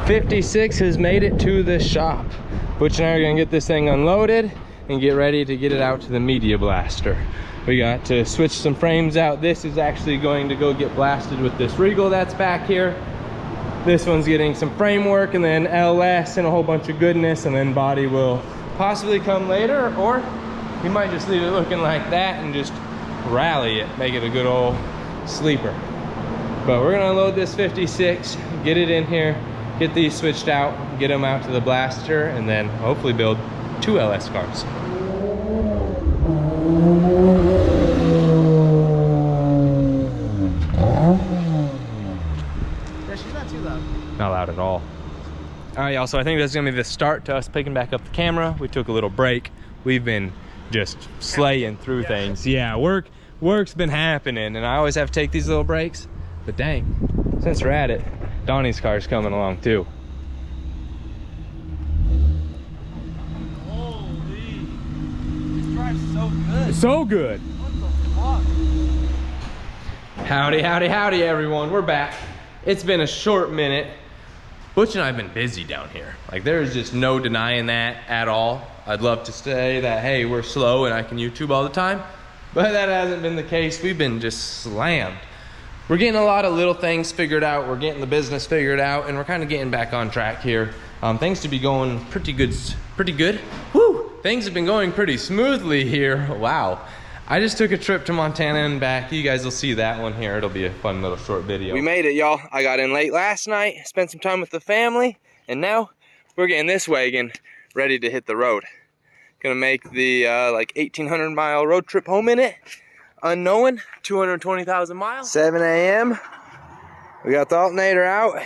'56 has made it to the shop. Butch and I are gonna get this thing unloaded and get ready to get it out to the media blaster. We got to switch some frames out. This is actually going to go get blasted with this Regal that's back here. This one's getting some framework and then LS and a whole bunch of goodness, and then body will possibly come later, or we might just leave it looking like that and just rally it, make it a good old sleeper. But we're gonna load this 56, get it in here, get these switched out, get them out to the blaster, and then hopefully build 2 LS cars. Yeah, she's not too loud. Not loud at all. All right, y'all, so I think that's gonna be the start to us picking back up the camera. We took a little break. We've been just slaying through things. Yeah, work's been happening, and I always have to take these little breaks. But dang, since we're at it, Donnie's car's coming along too. Holy, this drive's so good. So good. What the fuck? Howdy, howdy, howdy, everyone. We're back. It's been a short minute. Butch and I have been busy down here. Like, there's just no denying that at all. I'd love to say that, hey, we're slow and I can YouTube all the time, but that hasn't been the case. We've been just slammed. We're getting a lot of little things figured out. We're getting the business figured out, and we're kind of getting back on track here. Things to be going pretty good. Woo! Things have been going pretty smoothly here. Wow. I just took a trip to Montana and back. You guys will see that one here. It'll be a fun little short video. We made it, y'all. I got in late last night, spent some time with the family, and now we're getting this wagon ready to hit the road. Gonna make the like 1,800 mile road trip home in it. Unknown, 220,000 miles. 7 a.m. We got the alternator out.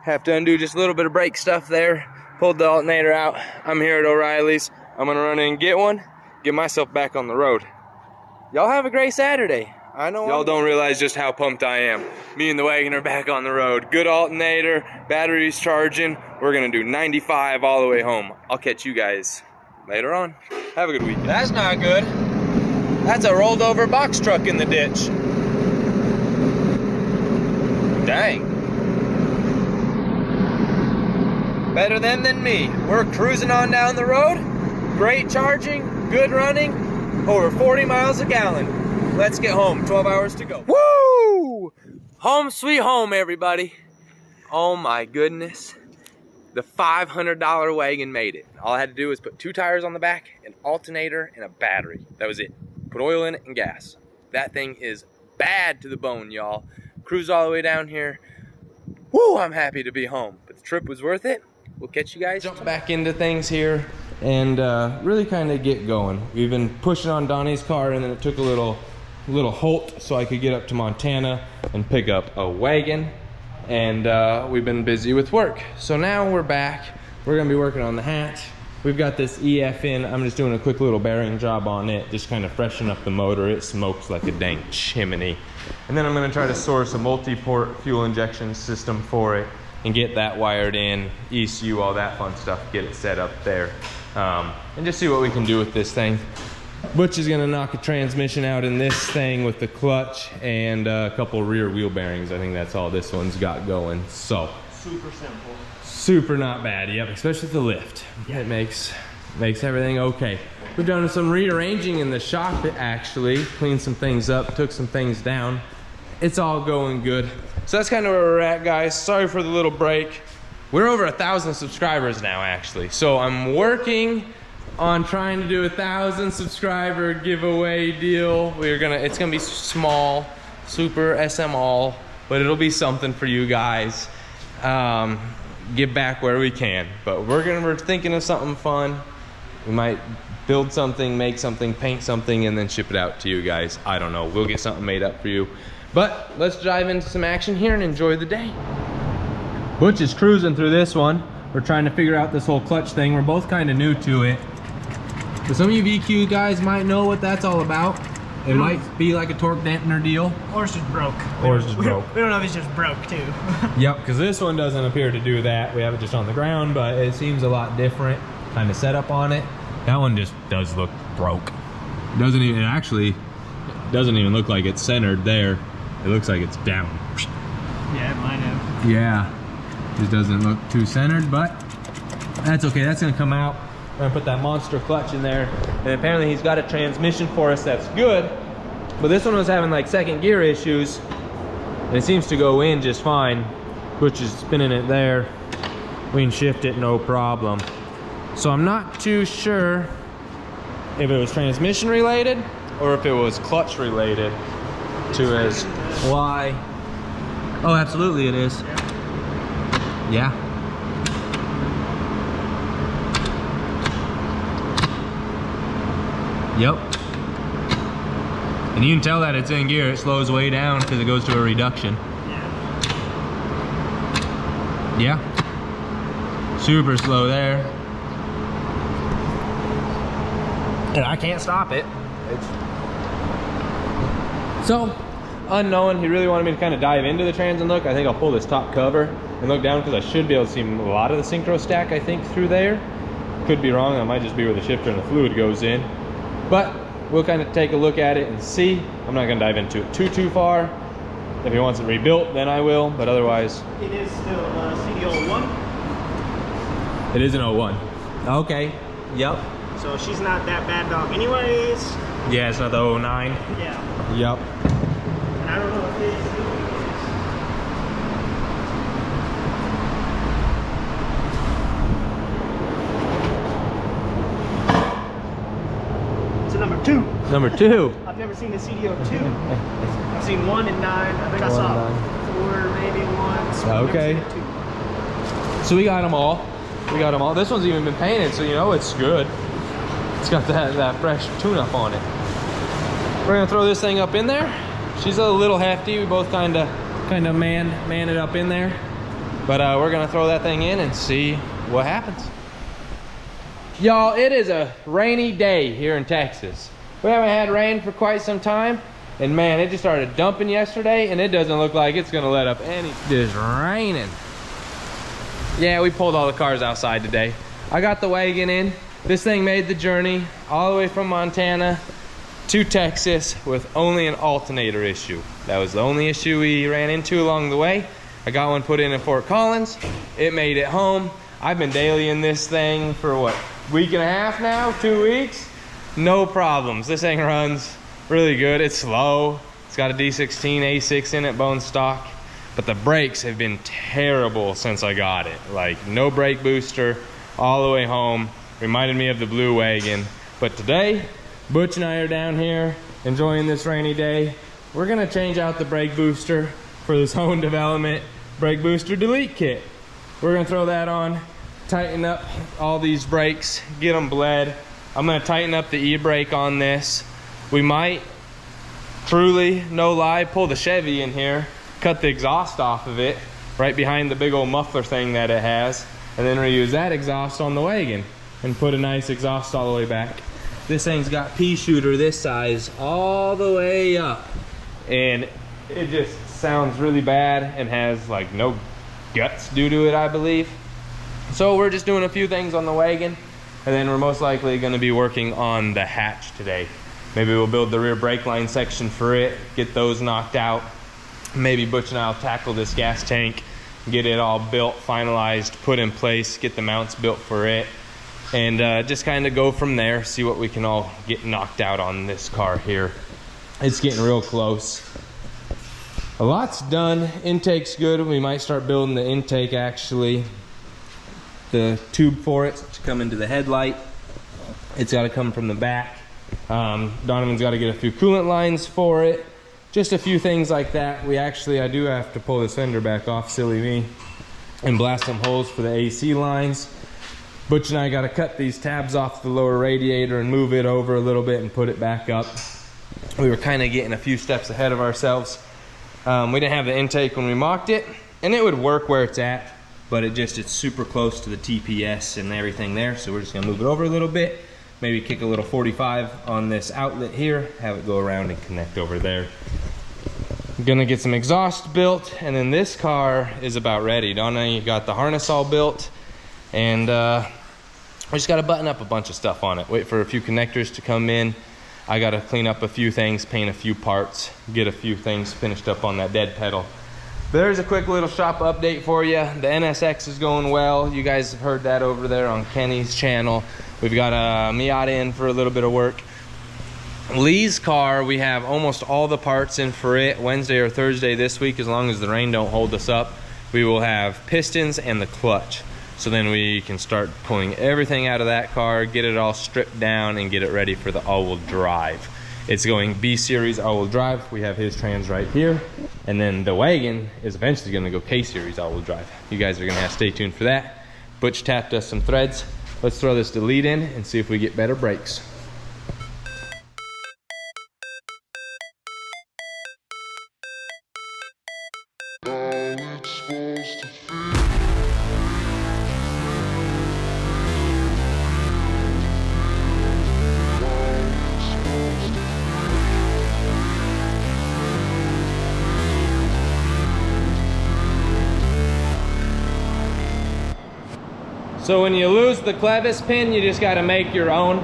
Have to undo just a little bit of brake stuff there. Pulled the alternator out. I'm here at O'Reilly's. I'm gonna run in and get one, get myself back on the road. Y'all have a great Saturday. I know y'all don't realize just how pumped I am. Me and the wagon are back on the road. Good alternator, batteries charging. We're gonna do 95 all the way home. I'll catch you guys later on. Have a good weekend. That's not good. That's a rolled over box truck in the ditch. Dang. Better them than me. We're cruising on down the road. Great charging, good running, over 40 miles a gallon. Let's get home, 12 hours to go. Woo! Home sweet home, everybody. Oh my goodness. The $500 wagon made it. All I had to do was put 2 tires on the back, an alternator, and a battery. That was it. Put oil in it and gas. That thing is bad to the bone, y'all. Cruise all the way down here. Woo, I'm happy to be home. But the trip was worth it. We'll catch you guys. Jump back into things here and really kind of get going. We've been pushing on Donnie's car, and then it took a little halt so I could get up to Montana and pick up a wagon. And we've been busy with work. So now we're back. We're gonna be working on the hatch. We've got this EF in. I'm just doing a quick little bearing job on it, just kind of freshen up the motor. It smokes like a dang chimney. And then I'm gonna try to source a multi-port fuel injection system for it and get that wired in, ECU, all that fun stuff, get it set up there. And just see what we can do with this thing. Butch is gonna knock a transmission out in this thing with the clutch and a couple rear wheel bearings. I think that's all this one's got going. So Super simple. super not bad, yep, especially with the lift. It makes everything okay. We've done some rearranging in the shop actually, cleaned some things up, took some things down. It's all going good. So that's kind of where we're at, guys. Sorry for the little break. We're over 1,000 subscribers now, actually. So I'm working on trying to do 1,000 subscriber giveaway deal. It's gonna be small, super SM all, but it'll be something for you guys. Give back where we can, but we're thinking of something fun. We might build something, make something, paint something, and then ship it out to you guys. I don't know, we'll get something made up for you. But let's dive into some action here and enjoy the day. Butch is cruising through this one. We're trying to figure out this whole clutch thing. We're both kind of new to it. But some of you VQ guys might know what that's all about. It might be like a torque dampener deal. Or it's just broke. Or it's just broke. We don't know if it's just broke too. Yep, because this one doesn't appear to do that. We have it just on the ground, but it seems a lot different kind of setup on it. That one just does look broke. Doesn't even, it actually doesn't even look like it's centered there. It looks like it's down. Yeah, it might have. Yeah, just doesn't look too centered, but that's okay. That's gonna come out. We're gonna put that monster clutch in there. And apparently he's got a transmission for us that's good, but this one was having like second gear issues, and it seems to go in just fine, which is spinning it there. We can shift it no problem. So I'm not too sure if it was transmission related or if it was clutch related to as why. Oh, absolutely it is. Yeah. Yep. And you can tell that it's in gear. It slows way down because it goes to a reduction. Yeah. Super slow there. And I can't stop it. So, unknown, he really wanted me to kind of dive into the trans and look. I think I'll pull this top cover and look down because I should be able to see a lot of the synchro stack, I think, through there. Could be wrong. That might just be where the shifter and the fluid goes in. But we'll kind of take a look at it and see. I'm not going to dive into it too far. If he wants it rebuilt, then I will. But otherwise, It is still CD01. it is an 01. Okay. Yep. So she's not that bad dog anyways. Yeah, it's not the 09. Yeah. Yep. And I don't know if it is. It's a number 2. Number 2. I've never seen a CDO2. I've seen 1 and 9. I think I saw 4 maybe once. I've never Okay. seen a 2. So we got them all. We got them all. This one's even been painted, so you know it's good. It's got that fresh tune-up on it. We're gonna throw this thing up in there. She's a little hefty. We both kind of man it up in there. But we're gonna throw that thing in and see what happens. Y'all, it is a rainy day here in Texas. We haven't had rain for quite some time. And man, it just started dumping yesterday, and it doesn't look like it's gonna let up any. It's raining. Yeah, we pulled all the cars outside today. I got the wagon in. This thing made the journey all the way from Montana to Texas with only an alternator issue. That was the only issue we ran into along the way. I got one put in at Fort Collins. It made it home. I've been daily in this thing for what, week and a half now, 2 weeks? No problems. This thing runs really good. It's slow. It's got a D16 A6 in it, bone stock. But the brakes have been terrible since I got it. Like no brake booster all the way home. Reminded me of the blue wagon. But today, Butch and I are down here enjoying this rainy day. We're gonna change out the brake booster for this Hone Development brake booster delete kit. We're gonna throw that on, tighten up all these brakes, get them bled. I'm gonna tighten up the e-brake on this. We might, truly, no lie, pull the Chevy in here, cut the exhaust off of it, right behind the big old muffler thing that it has, and then reuse that exhaust on the wagon and put a nice exhaust all the way back. This thing's got pea shooter this size all the way up, and it just sounds really bad and has like no guts due to it, I believe. So we're just doing a few things on the wagon, and then we're most likely going to be working on the hatch today. Maybe we'll build the rear brake line section for it, get those knocked out. Maybe Butch and I'll tackle this gas tank, get it all built, finalized, put in place, get the mounts built for it, and just kind of go from there, see what we can all get knocked out on this car here. It's getting real close. A lot's done. Intake's good. We might start building the intake actually. The tube for it to come into the headlight. It's got to come from the back. Donovan's got to get a few coolant lines for it. Just a few things like that. I do have to pull this fender back off, silly me, and blast some holes for the AC lines. Butch and I got to cut these tabs off the lower radiator and move it over a little bit and put it back up. We were kind of getting a few steps ahead of ourselves. We didn't have the intake when we mocked it, and it would work where it's at, but it's super close to the TPS and everything there, so we're just gonna move it over a little bit, maybe kick a little 45 on this outlet here, have it go around and connect over there. I'm gonna get some exhaust built, and then this car is about ready. Donna got the harness all built, and we just gotta button up a bunch of stuff on it. Wait for a few connectors to come in. I gotta clean up a few things, paint a few parts, get a few things finished up on that dead pedal. But there's a quick little shop update for you. The NSX is going well. You guys have heard that over there on Kenny's channel. We've got a Miata in for a little bit of work. Lee's car, we have almost all the parts in for it. Wednesday or Thursday this week, as long as the rain don't hold us up, we will have pistons and the clutch. So then we can start pulling everything out of that car, get it all stripped down, and get it ready for the all-wheel drive. It's going B-Series all-wheel drive. We have his trans right here. And then the wagon is eventually gonna go K-Series all-wheel drive. You guys are gonna have to stay tuned for that. Butch tapped us some threads. Let's throw this delete in and see if we get better brakes. So when you lose the clevis pin, you just gotta make your own.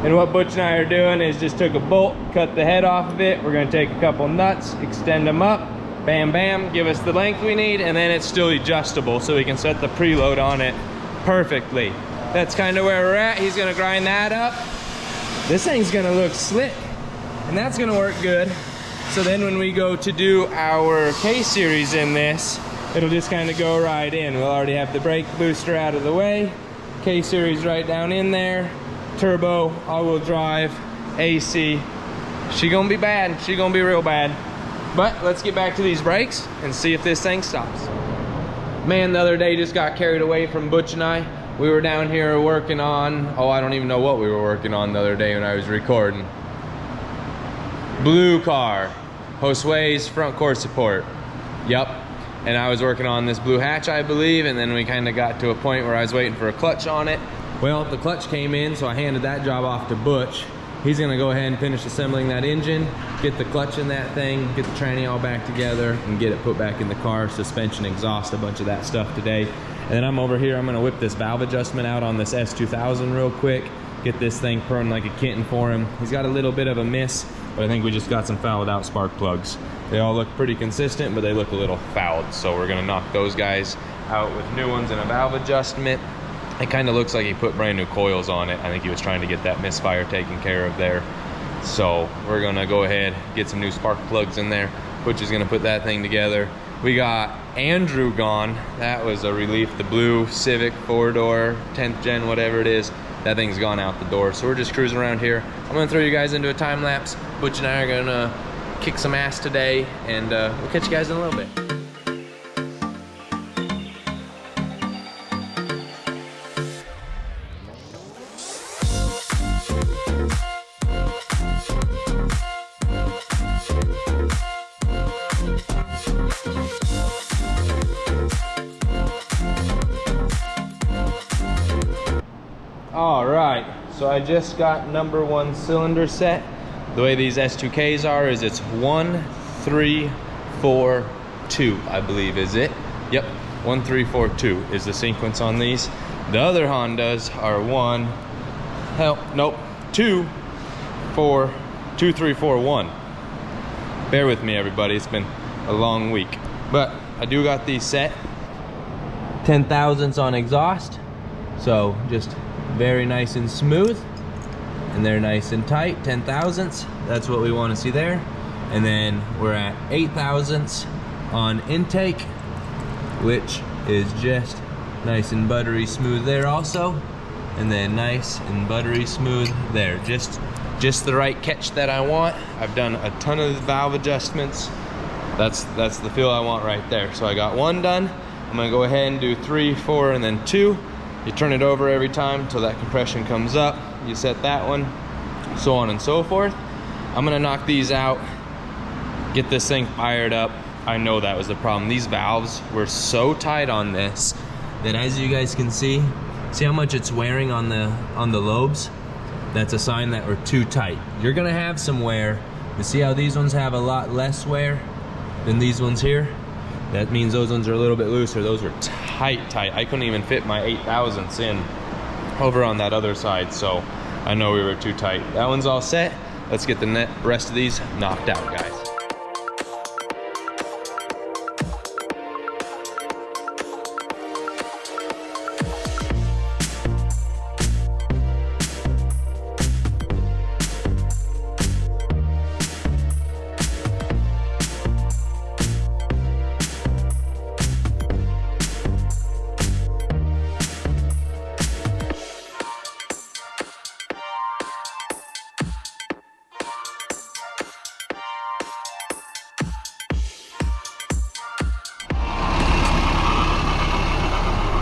And what Butch and I are doing is just took a bolt, cut the head off of it. We're gonna take a couple nuts, extend them up, bam, bam, give us the length we need, and then it's still adjustable, so we can set the preload on it perfectly. That's kind of where we're at. He's gonna grind that up. This thing's gonna look slick, and that's gonna work good. So then when we go to do our K-Series in this, it'll just kind of go right in. We'll already have the brake booster out of the way, K-Series right down in there, turbo, all-wheel drive, AC. She gonna be bad, she gonna be real bad. But let's get back to these brakes and see if this thing stops. Man, the other day just got carried away from Butch and I. We were down here working on, oh, I don't even know what we were working on the other day when I was recording. Blue car, Josue's front core support. Yup. And I was working on this blue hatch, I believe, and then we kind of got to a point where I was waiting for a clutch on it. Well, the clutch came in, so I handed that job off to Butch. He's gonna go ahead and finish assembling that engine, get the clutch in that thing, get the tranny all back together, and get it put back in the car, suspension, exhaust, a bunch of that stuff today. And then I'm over here, I'm gonna whip this valve adjustment out on this S2000 real quick, get this thing purring like a kitten for him. He's got a little bit of a miss, but I think we just got some fouled out spark plugs. They all look pretty consistent, but they look a little fouled. So we're gonna knock those guys out with new ones and a valve adjustment. It kind of looks like he put brand new coils on it. I think he was trying to get that misfire taken care of there. So we're gonna go ahead, get some new spark plugs in there. Butch is gonna put that thing together. We got Andrew gone. That was a relief. The blue Civic 4-door, 10th gen, whatever it is. That thing's gone out the door. So we're just cruising around here. I'm gonna throw you guys into a time lapse. Butch and I are gonna kick some ass today, and we'll catch you guys in a little bit. All right, so I just got number 1 cylinder set. The way these S2Ks are is it's 1, 3, 4, 2, I believe, is it? Yep, 1, 3, 4, 2 is the sequence on these. The other Hondas are 2, 4, 2, 3, 4, 1. Bear with me, everybody, it's been a long week. But I do got these set. 10 thousandths on exhaust, so just very nice and smooth. And they're nice and tight, 10 thousandths. That's what we want to see there. And then we're at 8 thousandths on intake, which is just nice and buttery smooth there also. And then nice and buttery smooth there. Just the right catch that I want. I've done a ton of valve adjustments. That's the feel I want right there. So I got 1 done. I'm gonna go ahead and do 3, 4, and then 2. You turn it over every time till that compression comes up. You set that one, so on and so forth. I'm gonna knock these out, get this thing fired up. I know that was the problem. These valves were so tight on this that, as you guys can see how much it's wearing on the lobes. that's a sign that we're too tight. You're gonna have some wear. You see how these ones have a lot less wear than these ones here? That means those ones are a little bit looser. Those are tight. I couldn't even fit my 8,000ths in over on that other side, so I know we were too tight. That one's all set. Let's get the rest of these knocked out, guys.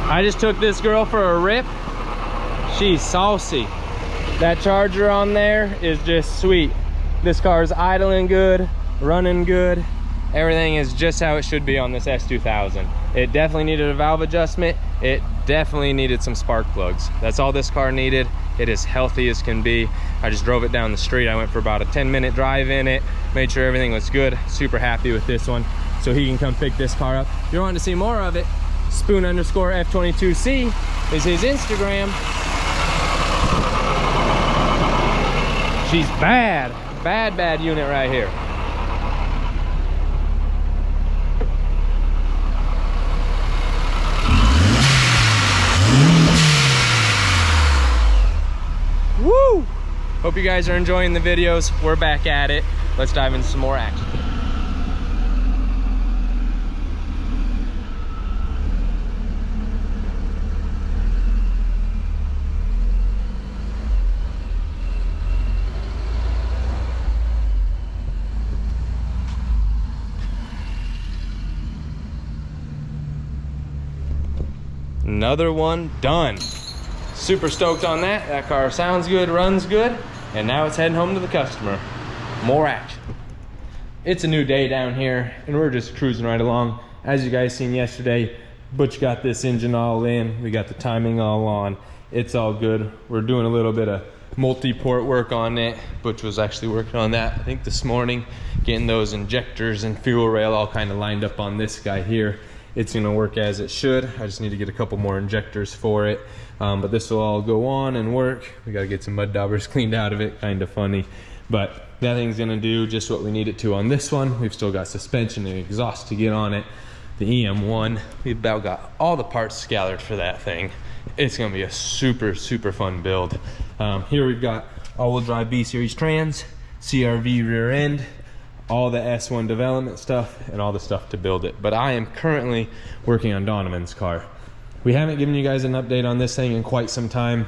I just took this girl for a rip. She's saucy. That charger on there is just sweet. This car is idling good, running good. Everything is just how it should be on this S2000. It definitely needed a valve adjustment. It definitely needed some spark plugs. That's all this car needed. It is healthy as can be. I just drove it down the street. I went for about a 10-minute drive in it, made sure everything was good. Super happy with this one. So he can come pick this car up. If you're wanting to see more of it, spoon_F22C is his Instagram. She's bad unit right here. Woo! Hope you guys are enjoying the videos. We're back at it. Let's dive into some more action. Another one done. Super stoked on that. That car sounds good, runs good, and now it's heading home to the customer. More action. It's a new day down here, and we're just cruising right along. As you guys seen yesterday, Butch got this engine all in. We got the timing all on. It's all good. We're doing a little bit of multi-port work on it. Butch was actually working on that, I think this morning, getting those injectors and fuel rail all kind of lined up on this guy here. It's gonna work as it should. I just need to get a couple more injectors for it. But this will all go on and work. We gotta get some mud daubers cleaned out of it, kind of funny. But that thing's gonna do just what we need it to on this one. We've still got suspension and exhaust to get on it. The EM1, we've about got all the parts scattered for that thing. It's gonna be a super fun build. Here we've got all-wheel drive B-Series trans, CRV rear end, all the S1 development stuff, and all the stuff to build it. But I am currently working on Donovan's car. We haven't given you guys an update on this thing in quite some time,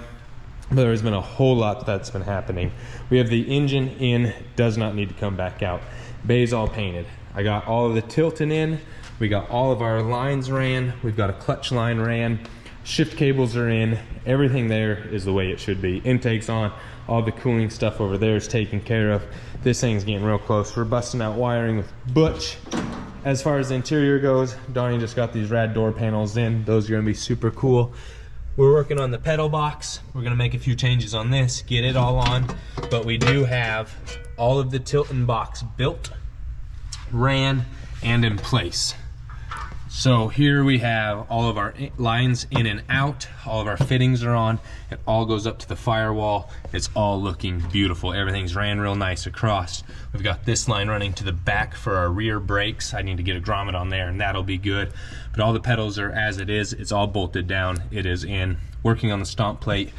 but there's been a whole lot that's been happening. We have the engine in, does not need to come back out. Bay's all painted. I got all of the tilting in. We got all of our lines ran. We've got a clutch line ran. Shift cables are in. Everything there is the way it should be. Intake's on. All the cooling stuff over there is taken care of. This thing's getting real close. We're busting out wiring with Butch. As far as the interior goes, Donnie just got these rad door panels in. Those are gonna be super cool. We're working on the pedal box. We're gonna make a few changes on this, get it all on. But we do have all of the tilt and box built, ran, and in place. So here we have all of our lines in and out, all of our fittings are on, it all goes up to the firewall. It's all looking beautiful. Everything's ran real nice across. We've got this line running to the back for our rear brakes. I need to get a grommet on there and that'll be good. But all the pedals are as it is. It's all bolted down. It is in. Working on the stomp plate.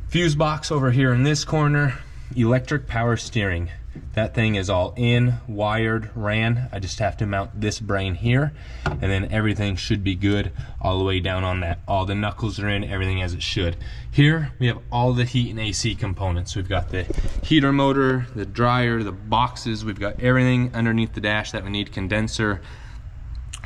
Fuse box over here in this corner. Electric power steering. That thing is all in, wired, ran. I just have to mount this brain here, and then everything should be good all the way down on that. All the knuckles are in, everything as it should. Here we have all the heat and AC components. We've got the heater motor, the dryer, the boxes. We've got everything underneath the dash that we need, condenser,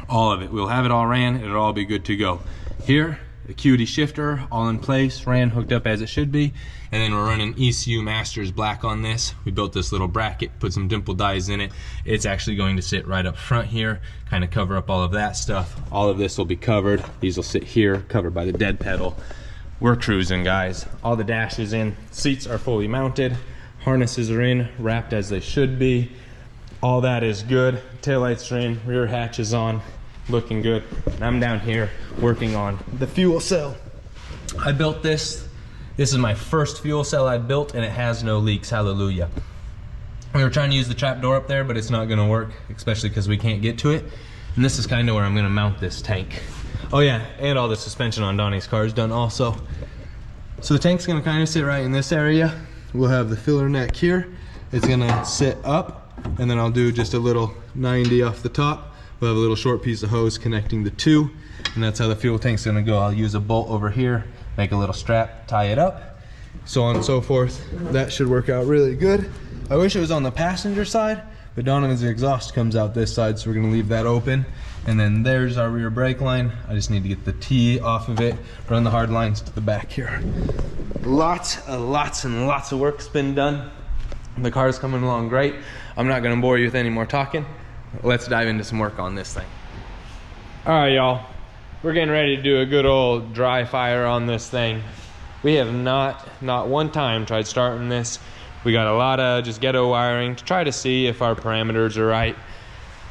all of it. We'll have it all ran, it'll all be good to go. Here, the QD shifter all in place, ran, hooked up as it should be. And then we're running ECU Masters black on this. We built this little bracket, put some dimple dies in it. It's actually going to sit right up front here, kind of cover up all of that stuff. All of this will be covered. These will sit here, covered by the dead pedal. we're cruising, guys. All the dash is in, seats are fully mounted, harnesses are in, wrapped as they should be. All that is good. Taillights are in, rear hatch is on, looking good. And I'm down here working on the fuel cell. I built this. This is my first fuel cell I built, and it has no leaks, hallelujah. We were trying to use the trap door up there, but it's not gonna work, especially because we can't get to it. And this is kind of where I'm gonna mount this tank. Oh yeah, and all the suspension on Donnie's car is done also. So the tank's gonna kind of sit right in this area. We'll have the filler neck here. It's gonna sit up, and then I'll do just a little 90 off the top. We'll have a little short piece of hose connecting the two, and that's how the fuel tank's gonna go. I'll use a bolt over here, make a little strap, tie it up, so on and so forth. That should work out really good. I wish it was on the passenger side, but Donovan's exhaust comes out this side, so we're gonna leave that open. And then there's our rear brake line. I just need to get the T off of it, run the hard lines to the back here. Lots and lots of work's been done. The car's coming along great. I'm not gonna bore you with any more talking. Let's dive into some work on this thing. All right, y'all. We're getting ready to do a good old dry fire on this thing. We have not one time tried starting this. We got a lot of just ghetto wiring to try to see if our parameters are right.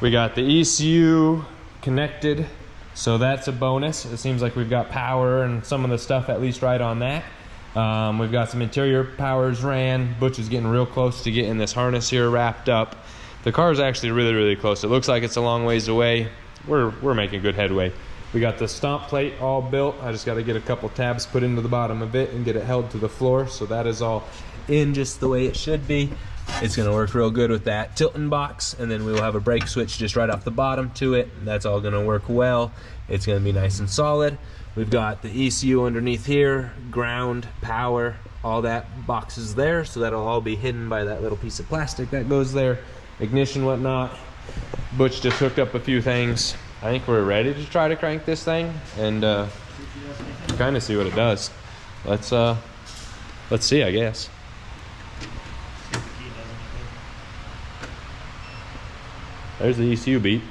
We got the ECU connected, so that's a bonus. It seems like we've got power and some of the stuff at least right on that. We've got some interior powers ran. Butch is getting real close to getting this harness here wrapped up. The car is actually really close. It looks like it's a long ways away. We're making good headway. We got the stomp plate all built. I just got to get a couple tabs put into the bottom of it and get it held to the floor, so that is all in just the way it should be. It's gonna work real good with that tilting box, and then we will have a brake switch just right off the bottom to it. That's all gonna work well. It's gonna be nice and solid. We've got the ECU underneath here, ground, power, all that boxes there, so that'll all be hidden by that little piece of plastic that goes there, ignition, whatnot. Butch just hooked up a few things. I think we're ready to try to crank this thing and kind of see what it does. Let's see, I guess. There's the ECU beep.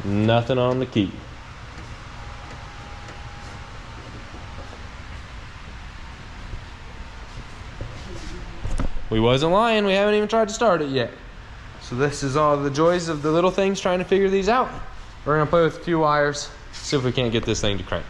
Nothing on the key. We wasn't lying, we haven't even tried to start it yet. So this is all the joys of the little things trying to figure these out. We're gonna play with a few wires, see if we can't get this thing to crank.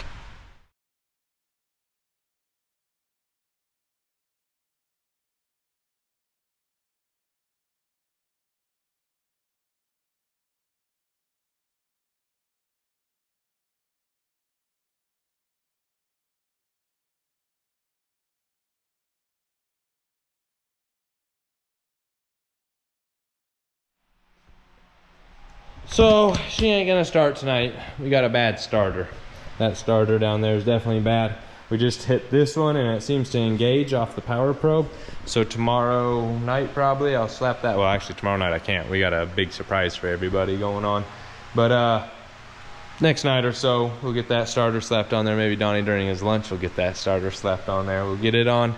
So she ain't gonna start tonight. We got a bad starter. That starter down there is definitely bad. We just hit this one and it seems to engage off the power probe. So tomorrow night probably I'll slap that. Well, actually tomorrow night I can't. We got a big surprise for everybody going on. But next night or so we'll get that starter slapped on there. Maybe Donnie during his lunch will get that starter slapped on there. We'll get it on,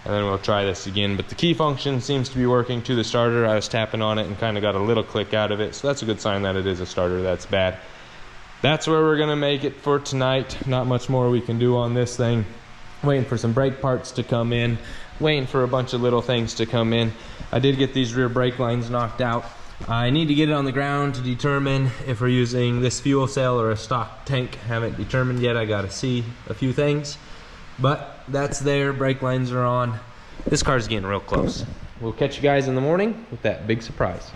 and then we'll try this again. But the key function seems to be working to the starter. I was tapping on it and kind of got a little click out of it, so that's a good sign that it is a starter that's bad. That's where we're gonna make it for tonight. Not much more we can do on this thing. Waiting for some brake parts to come in, waiting for a bunch of little things to come in. I did get these rear brake lines knocked out. I need to get it on the ground to determine if we're using this fuel cell or a stock tank. Haven't determined yet. I gotta see a few things. But that's there, brake lines are on. This car's getting real close. We'll catch you guys in the morning with that big surprise.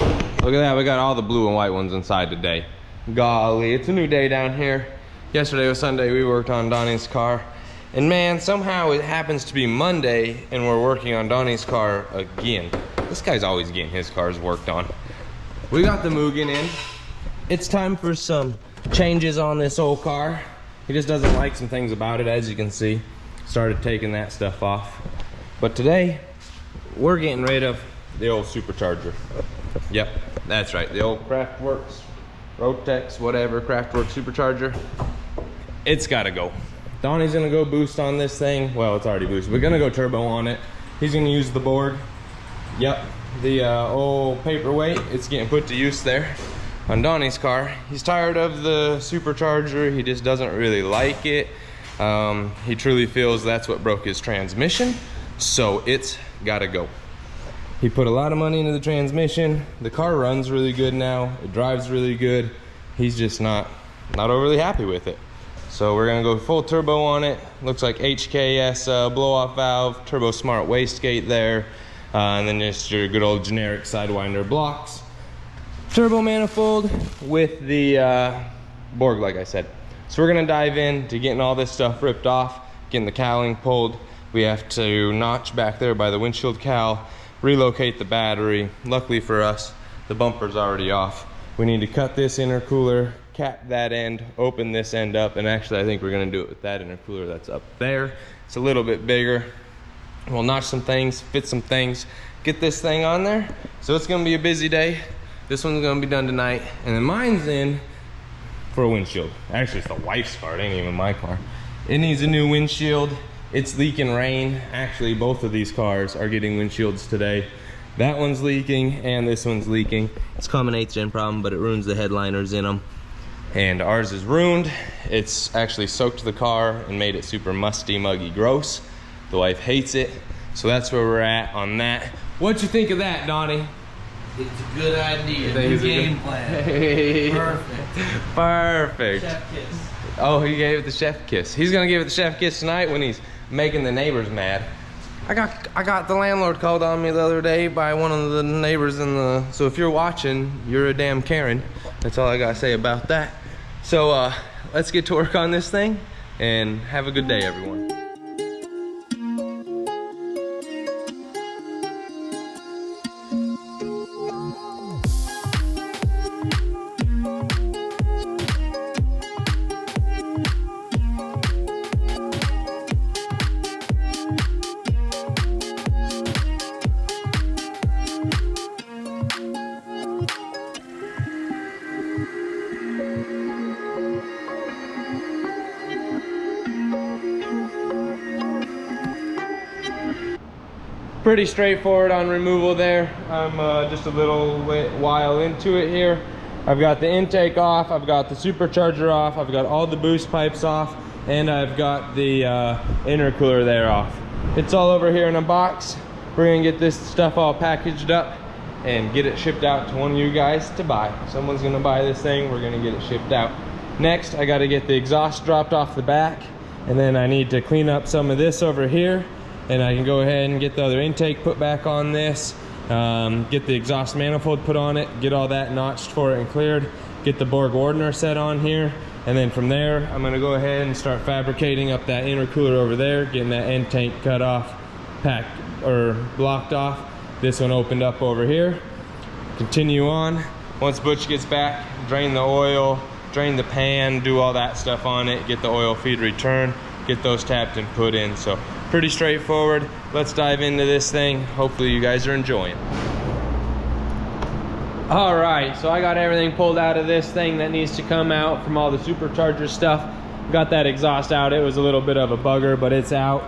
Look at that, we got all the blue and white ones inside today. Golly, it's a new day down here. Yesterday was Sunday, we worked on Donnie's car. And man, somehow it happens to be Monday and we're working on Donnie's car again. This guy's always getting his cars worked on. We got the Mugen in. It's time for some changes on this old car. He just doesn't like some things about it, as you can see. Started taking that stuff off. But today, we're getting rid of the old supercharger. Yep, that's right, the old Craftworks, Rotex, whatever, Craftworks supercharger. It's gotta go. Donnie's gonna go boost on this thing. Well, it's already boosted. We're gonna go turbo on it. He's gonna use the board. Yep, the old paperweight, it's getting put to use there. on Donnie's car. He's tired of the supercharger. He just doesn't really like it. He truly feels that's what broke his transmission, so it's gotta go. He put a lot of money into the transmission. The car runs really good now. It drives really good. He's just not overly happy with it. So we're gonna go full turbo on it. Looks like HKS blow-off valve, turbo smart wastegate there, and then just your good old generic Sidewinder blocks. Turbo manifold with the Borg, like I said. So we're gonna dive in to getting all this stuff ripped off, getting the cowling pulled. We have to notch back there by the windshield cowl, relocate the battery. Luckily for us, the bumper's already off. We need to cut this intercooler, cap that end, open this end up, and actually I think we're gonna do it with that intercooler that's up there. It's a little bit bigger. We'll notch some things, fit some things, get this thing on there. So it's gonna be a busy day. This one's gonna be done tonight, and then mine's in for a windshield. Actually, it's the wife's car, it ain't even my car. It needs a new windshield. It's leaking rain. Actually, both of these cars are getting windshields today. That one's leaking and this one's leaking. It's a common 8th gen problem, but it ruins the headliners in them. And ours is ruined. It's actually soaked the car and made it super musty, muggy, gross. The wife hates it. So that's where we're at on that. What'd you think of that, Donnie? It's a good idea. New game plan. Perfect. Perfect. Chef kiss. Oh, he gave it the chef kiss. He's gonna give it the chef kiss tonight when he's making the neighbors mad. I got the landlord called on me the other day by one of the neighbors in the, so if you're watching, you're a damn Karen. That's all I gotta say about that. So let's get to work on this thing and have a good day, everyone. Pretty straightforward on removal there. I'm just a little while into it here. I've got the intake off, I've got the supercharger off, I've got all the boost pipes off, and I've got the intercooler there off. It's all over here in a box. We're gonna get this stuff all packaged up and get it shipped out to one of you guys to buy. Someone's gonna buy this thing, we're gonna get it shipped out. Next, I gotta get the exhaust dropped off the back, and then I need to clean up some of this over here, and I can go ahead and get the other intake put back on this, get the exhaust manifold put on it, get all that notched for it and cleared, get the Borg Wardener set on here, and then from there I'm gonna go ahead and start fabricating up that intercooler over there, getting that end tank cut off, packed or blocked off, this one opened up over here. Continue on. Once Butch gets back, drain the oil, drain the pan, do all that stuff on it, get the oil feed return, get those tapped and put in. So pretty straightforward. Let's dive into this thing. Hopefully you guys are enjoying. All right, so I got everything pulled out of this thing that needs to come out from all the supercharger stuff. Got that exhaust out. It was a little bit of a bugger, but it's out.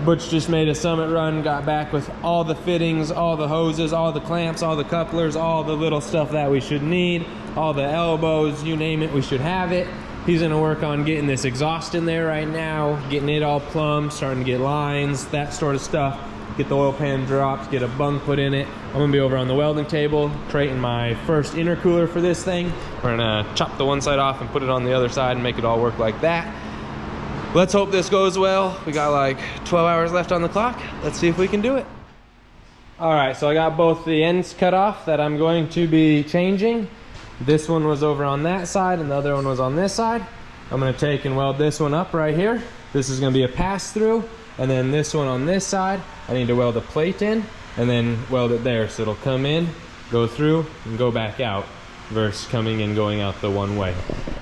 Butch just made a summit run, got back with all the fittings, all the hoses, all the clamps, all the couplers, all the little stuff that we should need, all the elbows, you name it, we should have it. He's gonna work on getting this exhaust in there right now, getting it all plumbed, starting to get lines, that sort of stuff. Get the oil pan dropped, get a bung put in it. I'm gonna be over on the welding table, creating my first intercooler for this thing. We're gonna chop the one side off and put it on the other side and make it all work like that. Let's hope this goes well. We got like 12 hours left on the clock. Let's see if we can do it. All right, so I got both the ends cut off that I'm going to be changing. This one was over on that side and the other one was on this side. I'm gonna take and weld this one up right here. This is gonna be a pass through. And then this one on this side, I need to weld a plate in and then weld it there. So it'll come in, go through and go back out versus coming and going out the one way.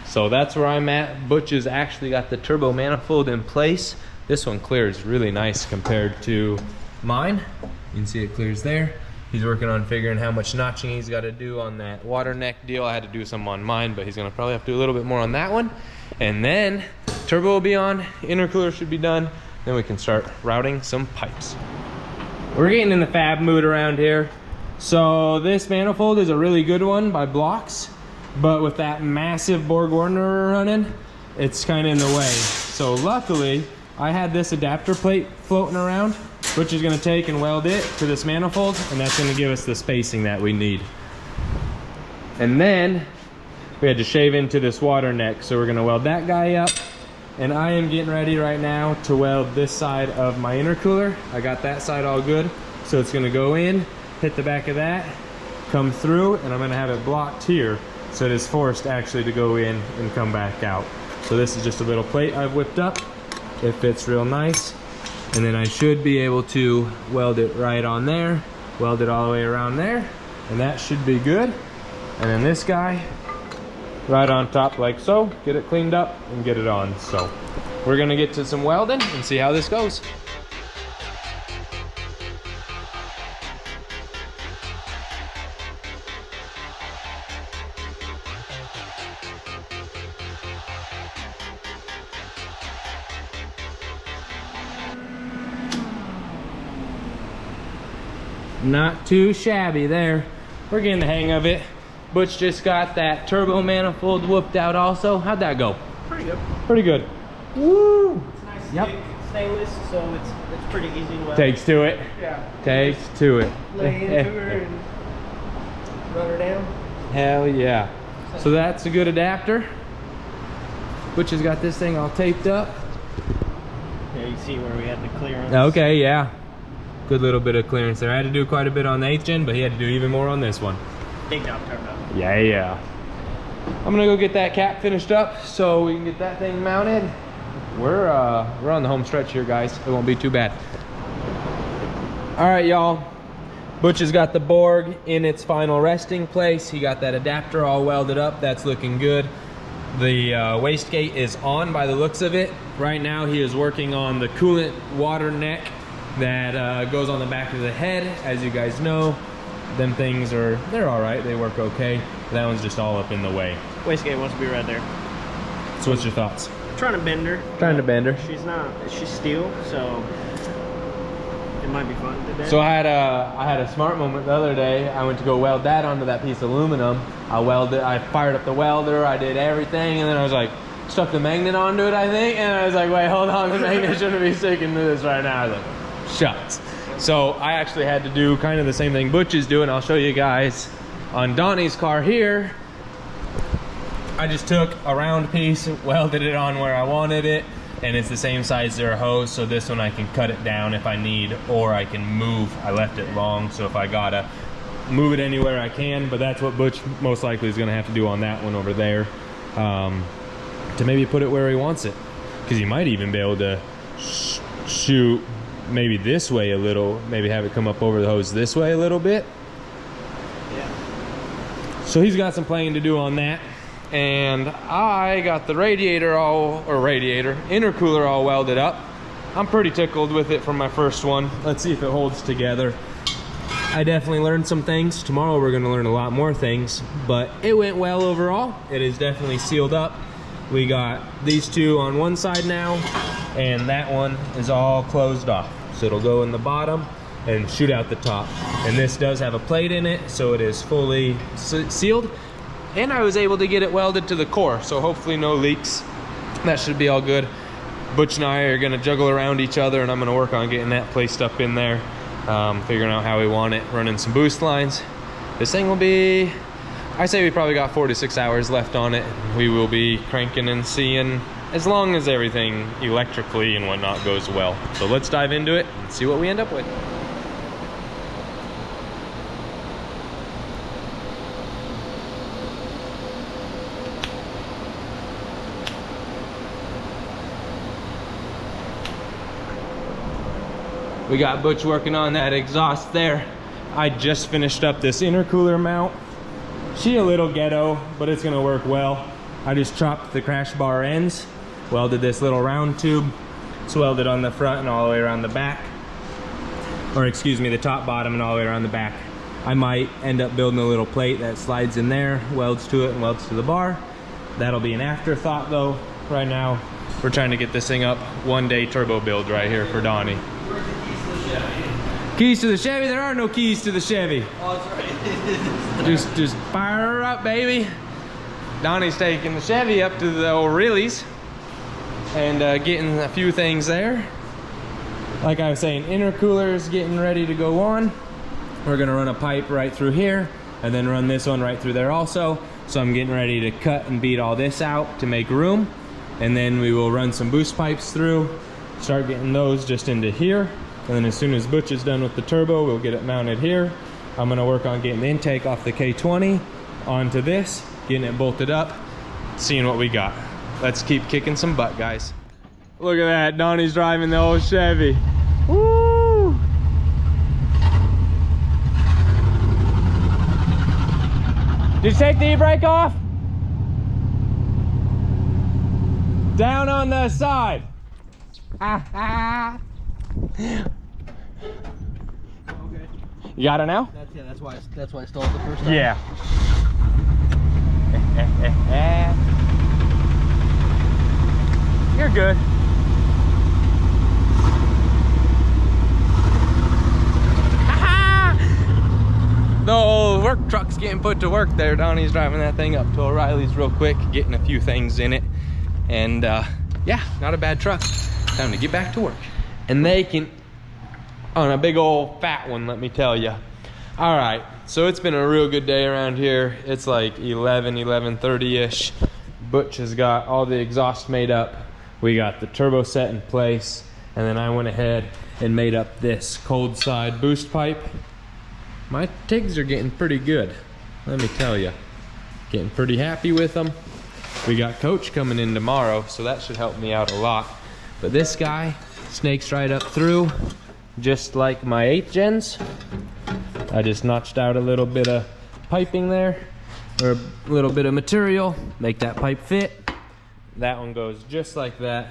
So that's where I'm at. Butch has actually got the turbo manifold in place. This one clears really nice compared to mine. You can see it clears there. He's working on figuring how much notching he's got to do on that water neck deal. I had to do some on mine, but he's gonna probably have to do a little bit more on that one. And then turbo will be on, intercooler should be done. Then we can start routing some pipes. We're getting in the fab mood around here. So this manifold is a really good one by Blocks. but with that massive Borg Warner running, it's kind of in the way. So luckily, I had this adapter plate floating around, which is gonna take and weld it to this manifold, and that's gonna give us the spacing that we need. And then we had to shave into this water neck, so we're gonna weld that guy up. And I am getting ready right now to weld this side of my intercooler. I got that side all good, so it's gonna go in, hit the back of that, come through, and I'm gonna have it blocked here, so it is forced actually to go in and come back out. So this is just a little plate I've whipped up. It fits real nice. And then I should be able to weld it right on there, weld it all the way around there, and that should be good. And then this guy, right on top like so, get it cleaned up and get it on. So we're gonna get to some welding and see how this goes. Not too shabby there. We're getting the hang of it. Butch just got that turbo manifold whooped out also. How'd that go? Pretty good. Pretty good. Woo! It's nice thick stainless, so it's pretty easy to weld. Takes to it. Yeah. Takes to it. Lay into her and run her down. Hell yeah. So that's a good adapter. Butch has got this thing all taped up. Yeah, you see where we had the clearance. Okay, yeah. Good little bit of clearance there. I had to do quite a bit on the 8th gen, but he had to do even more on this one. Big dog turbo. Yeah, yeah. I'm gonna go get that cap finished up so we can get that thing mounted. We're on the home stretch here, guys. It won't be too bad. All right, y'all. Butch has got the Borg in its final resting place. He got that adapter all welded up. That's looking good. The wastegate is on by the looks of it. Right now, he is working on the coolant water neck that goes on the back of the head. As you guys know, them things they're all right. They work okay. That one's just all up in the way. Wastegate wants to be right there. So what's your thoughts? Trying to bend her. Trying to bend her. She's steel, so it might be fun to bend. So I had a smart moment the other day. I went to go weld that onto that piece of aluminum. I fired up the welder, I did everything, and then I was like, stuck the magnet onto it, I think, and I was like, wait, hold on, the magnet shouldn't be sticking to this right now. I was like, shucks. So I actually had to do kind of the same thing Butch is doing. I'll show you guys on Donnie's car here. I just took a round piece, welded it on where I wanted it, and it's the same size zero hose, so this one I can cut it down if I need, or I can move. I left it long, so if I gotta move it anywhere I can, but that's what Butch most likely is gonna have to do on that one over there, to maybe put it where he wants it. Because he might even be able to shoot maybe this way a little, maybe have it come up over the hose this way a little bit. Yeah. So he's got some playing to do on that. And I got the intercooler all welded up. I'm pretty tickled with it from my first one. Let's see if it holds together. I definitely learned some things. Tomorrow we're gonna learn a lot more things, but it went well overall. It is definitely sealed up. We got these two on one side now, and that one is all closed off. So it'll go in the bottom and shoot out the top. And this does have a plate in it, so it is fully sealed. And I was able to get it welded to the core, so hopefully no leaks. That should be all good. Butch and I are gonna juggle around each other, and I'm gonna work on getting that placed up in there, figuring out how we want it, running some boost lines. This thing will be, I say we probably got 4 to 6 hours left on it. We will be cranking and seeing, as long as everything electrically and whatnot goes well. So let's dive into it and see what we end up with. We got Butch working on that exhaust there. I just finished up this intercooler mount. She a little ghetto, but it's gonna work well. I just chopped the crash bar ends, welded this little round tube. It's welded on the front and all the way around the back. Or excuse me, the top, bottom, and all the way around the back. I might end up building a little plate that slides in there, welds to it, and welds to the bar. That'll be an afterthought though. Right now, we're trying to get this thing up. 1-day turbo build right here for Donnie. Keys to the Chevy? There are no keys to the Chevy. Oh, that's right. just fire her up, baby. Donnie's taking the Chevy up to the O'Reilly's and getting a few things there. Like I was saying, intercooler is getting ready to go on. We're gonna run a pipe right through here and then run this one right through there also. So I'm getting ready to cut and beat all this out to make room. And then we will run some boost pipes through, start getting those just into here. And then as soon as Butch is done with the turbo, we'll get it mounted here. I'm gonna work on getting the intake off the K20 onto this, getting it bolted up, seeing what we got. Let's keep kicking some butt, guys. Look at that, Donnie's driving the old Chevy. Woo! Did you take the e-brake off? Down on the side. You got it now? That's why I stalled the first time. Yeah. You're good. The old work truck's getting put to work there. Donnie's driving that thing up to O'Reilly's real quick, getting a few things in it. And yeah, not a bad truck. Time to get back to work. And they can, on a big old fat one, let me tell you. All right, so it's been a real good day around here. It's like 11:30-ish. Butch has got all the exhaust made up. We got the turbo set in place. And then I went ahead and made up this cold side boost pipe. My tigs are getting pretty good, let me tell you. Getting pretty happy with them. We got Coach coming in tomorrow, so that should help me out a lot. But this guy snakes right up through, just like my 8th gens. I just notched out a little bit of piping there, or a little bit of material, make that pipe fit. That one goes just like that.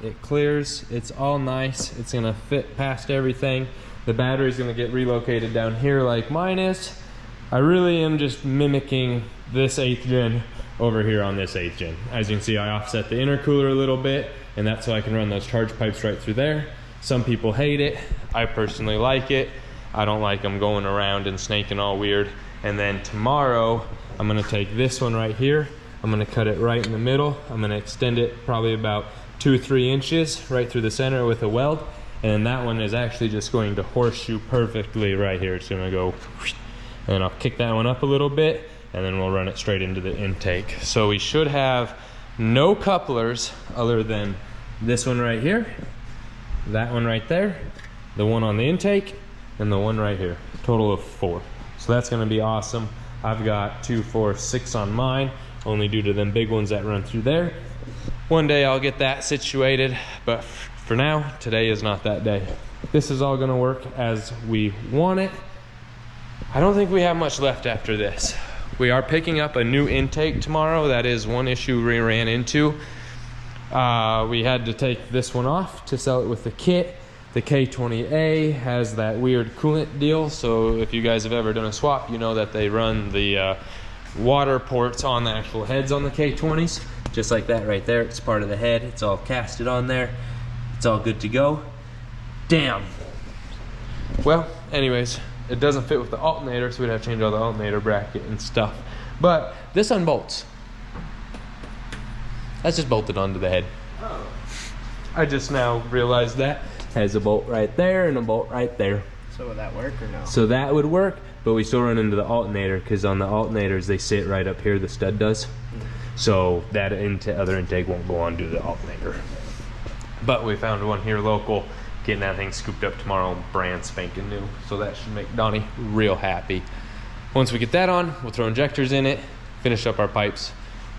It clears, it's all nice. It's gonna fit past everything. The battery's gonna get relocated down here like mine is. I really am just mimicking this 8th gen over here on this 8th gen. As you can see, I offset the intercooler a little bit, and that's so I can run those charge pipes right through there. Some people hate it. I personally like it. I don't like them going around and snaking all weird. And then tomorrow, I'm gonna take this one right here. I'm gonna cut it right in the middle. I'm gonna extend it probably about 2 or 3 inches right through the center with a weld. And that one is actually just going to horseshoe perfectly right here. It's gonna go, and then I'll kick that one up a little bit, and then we'll run it straight into the intake. So we should have no couplers other than this one right here, that one right there, the one on the intake, and the one right here. Total of 4. So that's gonna be awesome. I've got 2, 4, 6 on mine, only due to them big ones that run through there. One day I'll get that situated, but for now, today is not that day. This is all gonna work as we want it. I don't think we have much left after this. We are picking up a new intake tomorrow. That is one issue we ran into. We had to take this one off to sell it with the kit. The K20A has that weird coolant deal. So if you guys have ever done a swap, you know that they run the water ports on the actual heads on the K20s. Just like that right there. It's part of the head. It's all casted on there. It's all good to go. Damn. Well, anyways, it doesn't fit with the alternator, so we'd have to change all the alternator bracket and stuff. But this unbolts. That's just bolted onto the head. Oh. I just now realized that. Has a bolt right there and a bolt right there. So would that work or no? So that would work, but we still run into the alternator, because on the alternators, they sit right up here, the stud does. So that other intake won't go on to the alternator. But we found one here local, getting that thing scooped up tomorrow, brand spanking new. So that should make Donnie real happy. Once we get that on, we'll throw injectors in it, finish up our pipes.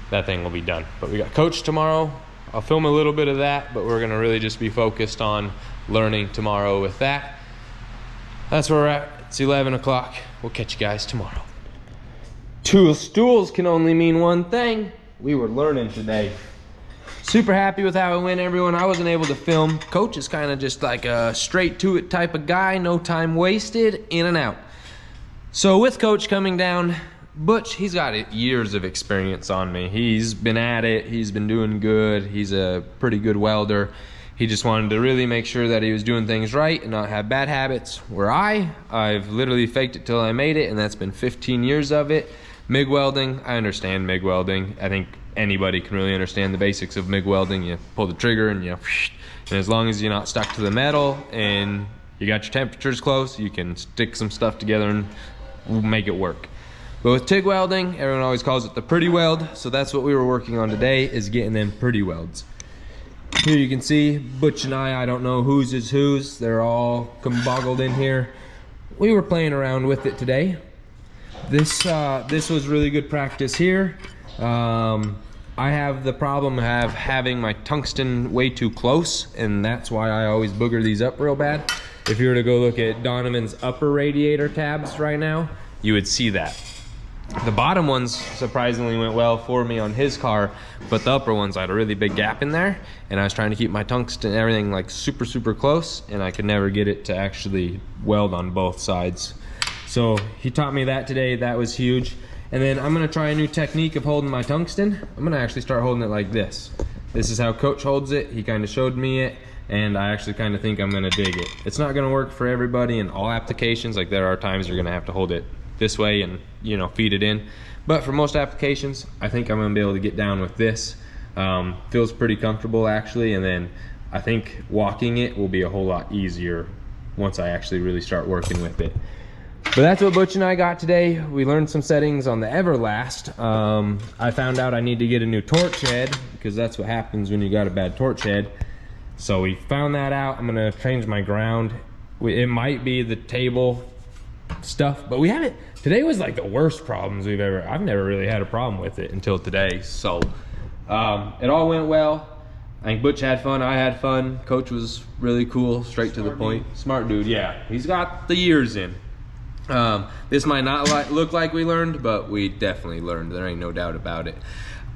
That thing will be done. But we got Coach tomorrow. I'll film a little bit of that, but we're gonna really just be focused on learning tomorrow with that. That's where we're at. It's 11 o'clock. We'll catch you guys tomorrow. 2 stools can only mean one thing. We were learning today. Super happy with how it went, everyone. I wasn't able to film. Coach is kind of just like a straight to it type of guy, no time wasted, in and out. So with Coach coming down, Butch, he's got years of experience on me. He's been at it, he's been doing good, he's a pretty good welder. He just wanted to really make sure that he was doing things right and not have bad habits. Where I've literally faked it till I made it, and that's been 15 years of it. MIG welding, I understand MIG welding. I think anybody can really understand the basics of MIG welding. You pull the trigger and and as long as you're not stuck to the metal and you got your temperatures close, you can stick some stuff together and make it work. But with TIG welding, everyone always calls it the pretty weld. So that's what we were working on today, is getting them pretty welds. Here you can see Butch and I don't know whose is whose. They're all comboggled in here. We were playing around with it today. This was really good practice here. I have the problem of having my tungsten way too close, and that's why I always booger these up real bad. If you were to go look at Donovan's upper radiator tabs right now, you would see that. The bottom ones surprisingly went well for me on his car, but the upper ones I had a really big gap in there, and I was trying to keep my tungsten and everything like super close, and I could never get it to actually weld on both sides. So he taught me that today. That was huge. And then I'm gonna try a new technique of holding my tungsten. I'm gonna actually start holding it like this. This is how Coach holds it. He kind of showed me it, and I actually kind of think I'm gonna dig it. It's not gonna work for everybody in all applications. Like, there are times you're gonna have to hold it this way and, you know, feed it in. But for most applications, I think I'm gonna be able to get down with this. Feels pretty comfortable actually, and then I think walking it will be a whole lot easier once I actually really start working with it. But that's what Butch and I got today. We learned some settings on the Everlast. I found out I need to get a new torch head, because that's what happens when you got a bad torch head. So we found that out. I'm gonna change my ground. It might be the table stuff, but we haven't. Today was like the worst problems I've never really had a problem with it until today. So it all went well. I think Butch had fun, I had fun. Coach was really cool, straight to the point. Smart dude, yeah. He's got the years in. This might not look like we learned, but we definitely learned. There ain't no doubt about it.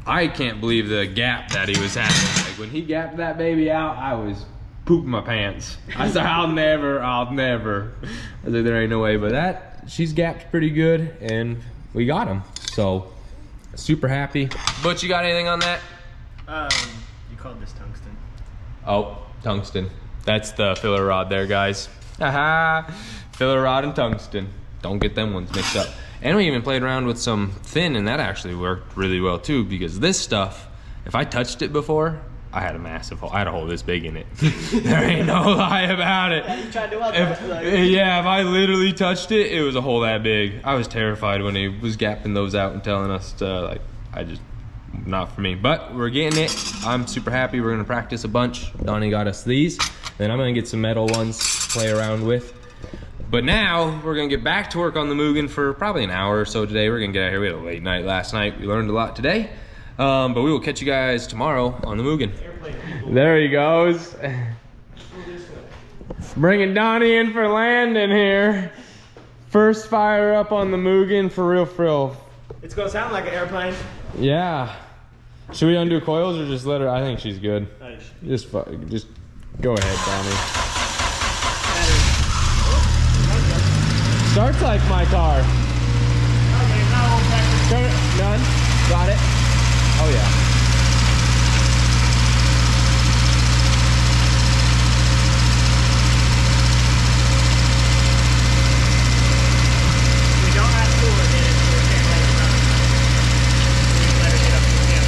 I can't believe the gap that he was having. Like, when he gapped that baby out, I was pooping my pants. I said, I'll never. I said, there ain't no way. But she's gapped pretty good, and we got him. So, super happy. Butch, you got anything on that? You called this tungsten. Oh, tungsten. That's the filler rod there, guys. Haha. Filler rod and tungsten. Don't get them ones mixed up. And we even played around with some thin, and that actually worked really well too, because this stuff, if I touched it before, I had a massive hole. I had a hole this big in it. There ain't no lie about it. Yeah, you tried to weld yeah, if I literally touched it, it was a hole that big. I was terrified when he was gapping those out and telling us to, not for me. But we're getting it. I'm super happy. We're gonna practice a bunch. Donnie got us these. Then I'm gonna get some metal ones to play around with. But now we're gonna get back to work on the Mugen for probably an hour or so today. We're gonna get out here. We had a late night last night. We learned a lot today. But we will catch you guys tomorrow on the Mugen. There he goes. Bringing Donnie in for landing here. First fire up on the Mugen for real. It's gonna sound like an airplane. Yeah. Should we undo coils or just let her? I think she's good. Just go ahead, Donnie. Starts like my car. Okay, none. Got it. Oh yeah. We don't have cooler in it, so we can't let it run. We can let it get up to the camp.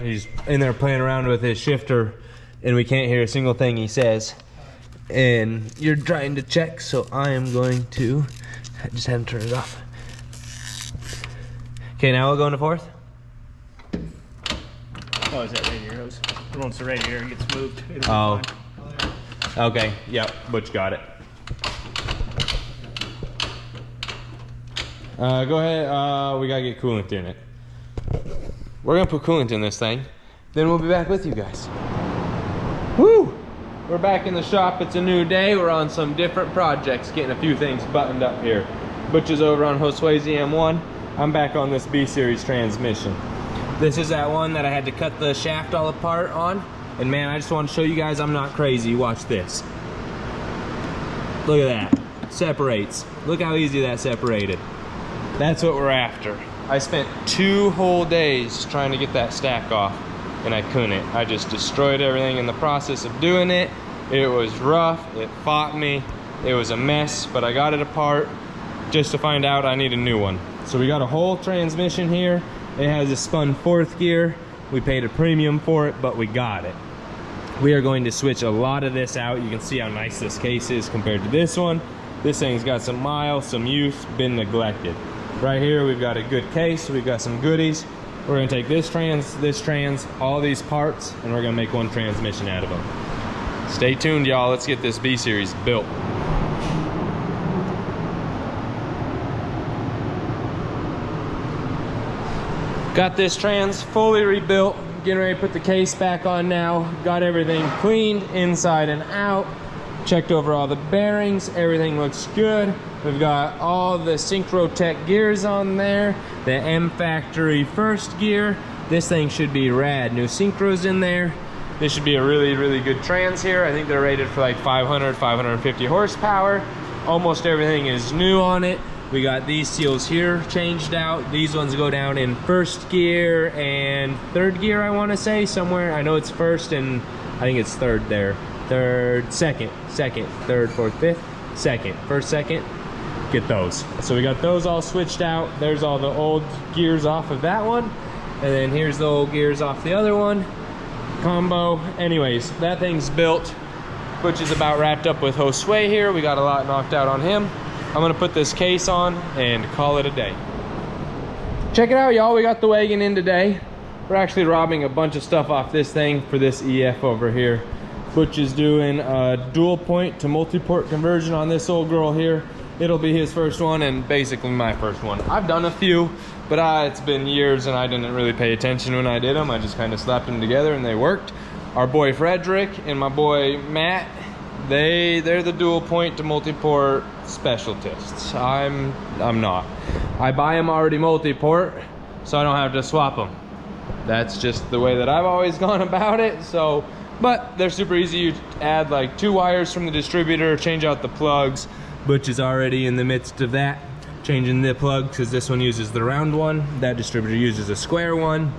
He's in there playing around with his shifter, and we can't hear a single thing he says. And you're trying to check, so I am going to just have him turn it off. Okay, now we'll go into fourth. Oh, is that radiator hose? Once the radiator gets moved, it'll be Oh. fine. Okay, yep, Butch got it. Go ahead, we gotta get coolant in it. We're gonna put coolant in this thing, then we'll be back with you guys. Woo! We're back in the shop, it's a new day. We're on some different projects, getting a few things buttoned up here. Butch is over on Josue's M1. I'm back on this B-Series transmission. This is that one that I had to cut the shaft all apart on. And man, I just want to show you guys I'm not crazy. Watch this. Look at that. Separates. Look how easy that separated. That's what we're after. I spent 2 whole days trying to get that stack off, and I couldn't. I just destroyed everything in the process of doing it. It was rough, it fought me, it was a mess, but I got it apart just to find out I need a new one. So we got a whole transmission here. It has a spun 4th gear. We paid a premium for it, but we got it. We are going to switch a lot of this out. You can see how nice this case is compared to this one. This thing's got some miles, some use, been neglected. Right here, we've got a good case. We've got some goodies. We're gonna take this trans, all these parts, and we're gonna make one transmission out of them. Stay tuned, y'all. Let's get this B-Series built. Got this trans fully rebuilt. Getting ready to put the case back on now. Got everything cleaned inside and out. Checked over all the bearings. Everything looks good. We've got all the Synchrotech gears on there. The M Factory 1st gear. This thing should be rad. New synchros in there. This should be a really, really good trans here. I think they're rated for like 500, 550 horsepower. Almost everything is new on it. We got these seals here changed out. These ones go down in 1st gear and 3rd gear, I want to say, somewhere. I know it's 1st and I think it's 3rd there. 3rd, 2nd, 3rd, 4th, 5th, 2nd, 1st, 2nd. Get those. So we got those all switched out. There's all the old gears off of that one. And then here's the old gears off the other one. Combo. Anyways, that thing's built. Butch is about wrapped up with Josue here. We got a lot knocked out on him. I'm gonna put this case on and call it a day. Check it out, y'all. We got the wagon in today. We're actually robbing a bunch of stuff off this thing for this EF over here. Butch is doing a dual point to multi-port conversion on this old girl here. It'll be his first one and basically my first one. I've done a few, but it's been years and I didn't really pay attention when I did them. I just kind of slapped them together and they worked. Our boy Frederick and my boy Matt, they're the dual point to multi-port specialists. I'm not. I buy them already multi-port, so I don't have to swap them. That's just the way that I've always gone about it. So, but they're super easy. You add like 2 wires from the distributor, change out the plugs. Butch is already in the midst of that, changing the plugs because this one uses the round one. That distributor uses a square one.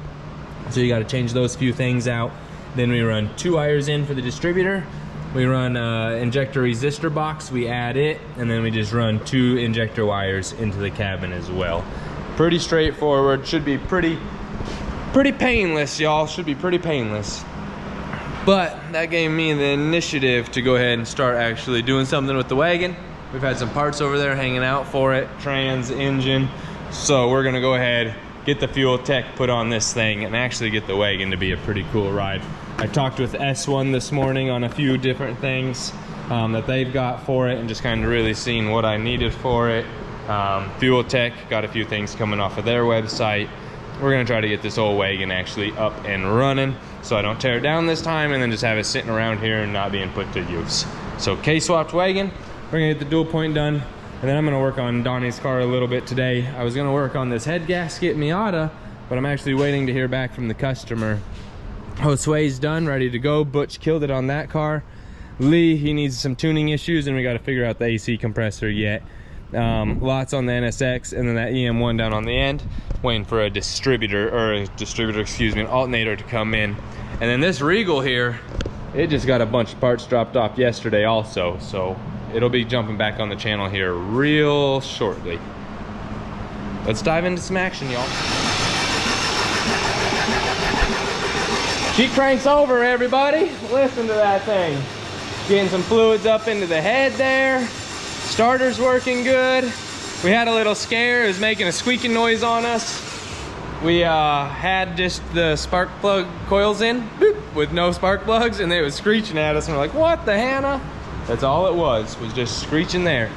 So you got to change those few things out. Then we run 2 wires in for the distributor. We run injector resistor box, we add it, and then we just run 2 injector wires into the cabin as well. Pretty straightforward, should be pretty painless, y'all. Should be pretty painless. But that gave me the initiative to go ahead and start actually doing something with the wagon. We've had some parts over there hanging out for it, trans, engine. So we're gonna go ahead, get the fuel tech put on this thing and actually get the wagon to be a pretty cool ride. I talked with S1 this morning on a few different things that they've got for it and just kind of really seeing what I needed for it. Fuel Tech got a few things coming off of their website. We're gonna try to get this old wagon actually up and running so I don't tear it down this time and then just have it sitting around here and not being put to use. So K-swapped wagon, we're gonna get the dual point done and then I'm gonna work on Donnie's car a little bit today. I was gonna work on this head gasket Miata, but I'm actually waiting to hear back from the customer. Josue's done, ready to go. Butch killed it on that car. Lee, he needs some tuning issues and we got to figure out the AC compressor yet. Lots on the NSX and then that EM1 down on the end. Waiting for an alternator to come in. And then this Regal here, it just got a bunch of parts dropped off yesterday also. So it'll be jumping back on the channel here real shortly. Let's dive into some action, y'all. She cranks over, everybody. Listen to that thing. Getting some fluids up into the head there. Starter's working good. We had a little scare. It was making a squeaking noise on us. We had just the spark plug coils in, boop, with no spark plugs, and they was screeching at us. And we're like, what the Hannah? That's all it was just screeching there.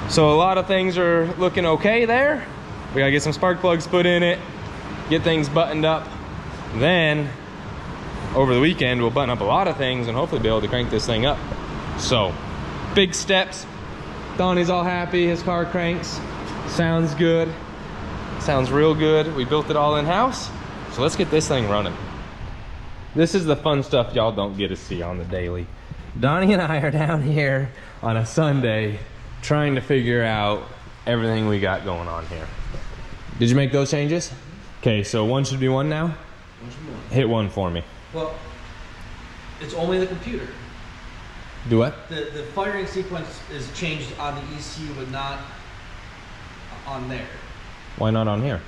So a lot of things are looking okay there. We gotta get some spark plugs put in it, get things buttoned up. Then over the weekend, we'll button up a lot of things and hopefully be able to crank this thing up. So, big steps. Donnie's all happy, his car cranks. Sounds good. Sounds real good. We built it all in-house. So let's get this thing running. This is the fun stuff y'all don't get to see on the daily. Donnie and I are down here on a Sunday trying to figure out everything we got going on here. Did you make those changes? Okay, so one should be one now? One should be one. Hit one for me. Well, it's only the computer. Do what? The firing sequence is changed on the ECU, but not on there. Why not on here?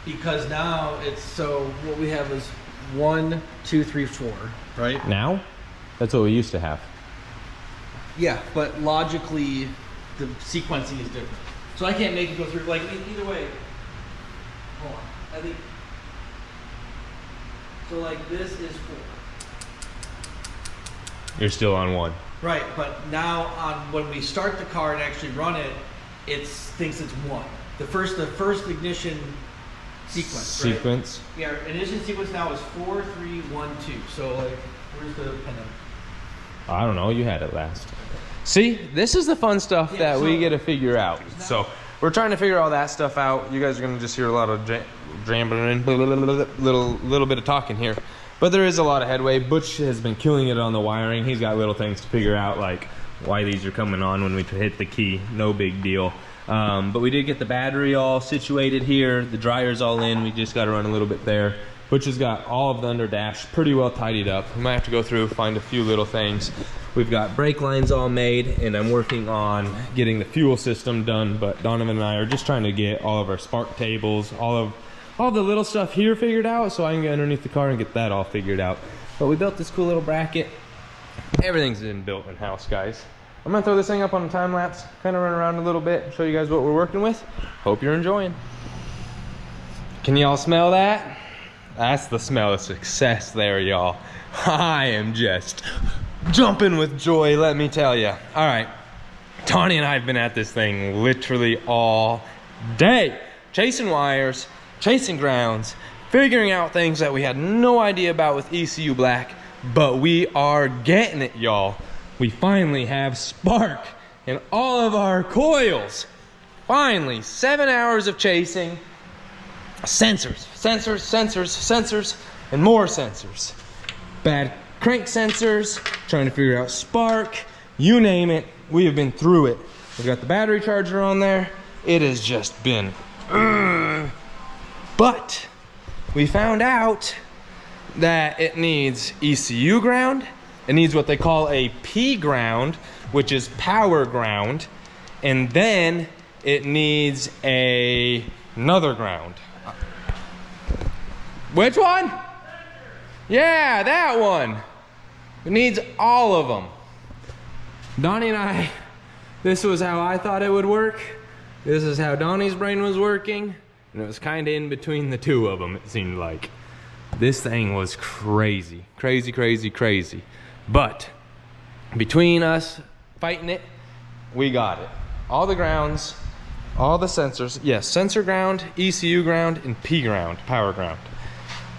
Because now it's, so what we have is 1, 2, 3, 4, right? Now? That's what we used to have. Yeah, but logically, the sequencing is different. So I can't make it go through, like, either way. Hold on, I think. So like this is 4. You're still on one. Right, but now on when we start the car and actually run it, it thinks it's 1. The first ignition sequence. Right? Sequence. Yeah, ignition sequence now is 4, 3, 1, 2. So like, where's the pen? I don't know, you had it last. See, this is the fun stuff that we get to figure out. So we're trying to figure all that stuff out. You guys are gonna just hear a lot of rambling, little bit of talking here. But there is a lot of headway. Butch has been killing it on the wiring. He's got little things to figure out, like why these are coming on when we hit the key. No big deal. But we did get the battery all situated here. The dryer's all in. We just got to run a little bit there. Butch has got all of the under dash pretty well tidied up. We might have to go through, find a few little things. We've got brake lines all made, and I'm working on getting the fuel system done. But Donovan and I are just trying to get all of our spark tables, all the little stuff here figured out, so I can get underneath the car and get that all figured out. But we built this cool little bracket. Everything's been built in-house, guys. I'm gonna throw this thing up on a time lapse, kind of run around a little bit, show you guys what we're working with. Hope you're enjoying. Can y'all smell that? That's the smell of success there, y'all. I am just jumping with joy, let me tell you. All right, Tawny and I have been at this thing literally all day. Chasing wires, chasing grounds, figuring out things that we had no idea about with ECU Black, but we are getting it, y'all. We finally have spark in all of our coils. Finally, 7 hours of chasing. Sensors, sensors, sensors, sensors, and more sensors. Bad crank sensors, trying to figure out spark, you name it, we have been through it. We've got the battery charger on there. It has just been, but we found out that it needs ECU ground. It needs what they call a P ground, which is power ground. And then it needs another ground. Which one? Yeah, that one. It needs all of them. Donnie and I, this was how I thought it would work. This is how Donnie's brain was working. And it was kind of in between the two of them, it seemed like. This thing was crazy, crazy, crazy, crazy. But between us fighting it, we got it. All the grounds, all the sensors. Yes, sensor ground, ECU ground, and P ground, power ground.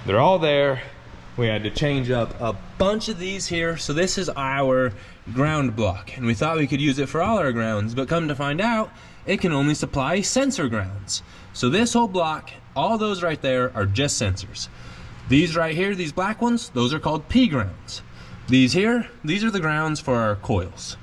They're all there. We had to change up a bunch of these here. So this is our ground block. And we thought we could use it for all our grounds, but come to find out, it can only supply sensor grounds. So this whole block, all those right there are just sensors. These right here, these black ones, those are called P grounds. These here, these are the grounds for our coils.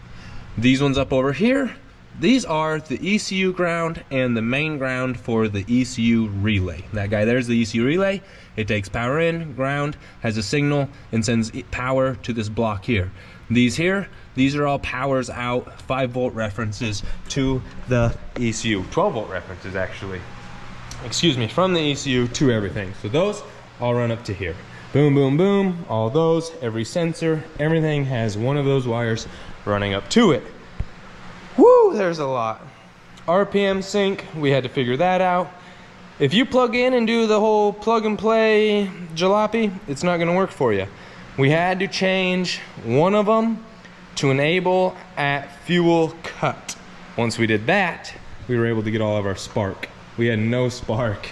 These ones up over here, these are the ECU ground and the main ground for the ECU relay. That guy there's the ECU relay. It takes power in, ground, has a signal, and sends power to this block here. These here, these are all powers out, 5-volt references to the ECU. 12-volt references, actually. Excuse me, from the ECU to everything. So those all run up to here. Boom, boom, boom, all those, every sensor, everything has one of those wires running up to it. Woo, there's a lot. RPM sync, we had to figure that out. If you plug in and do the whole plug and play jalopy, it's not gonna work for you. We had to change one of them to enable at fuel cut. Once we did that, we were able to get all of our spark. We had no spark,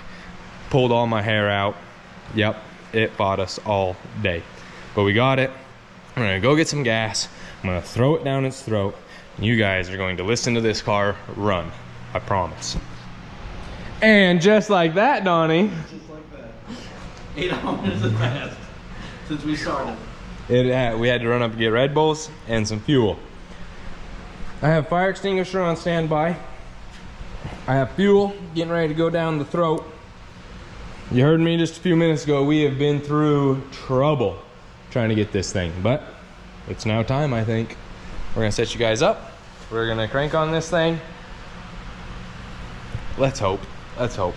pulled all my hair out. Yep, it fought us all day. But we got it. I'm gonna go get some gas. I'm gonna throw it down its throat. You guys are going to listen to this car run, I promise. And just like that, Donnie. Just like that. 8 hours is fast. since we started. We had to run up and get Red Bulls and some fuel. I have fire extinguisher on standby. I have fuel getting ready to go down the throat. You heard me just a few minutes ago. We have been through trouble trying to get this thing, but it's now time, I think. We're gonna set you guys up. We're gonna crank on this thing. Let's hope. Let's hope.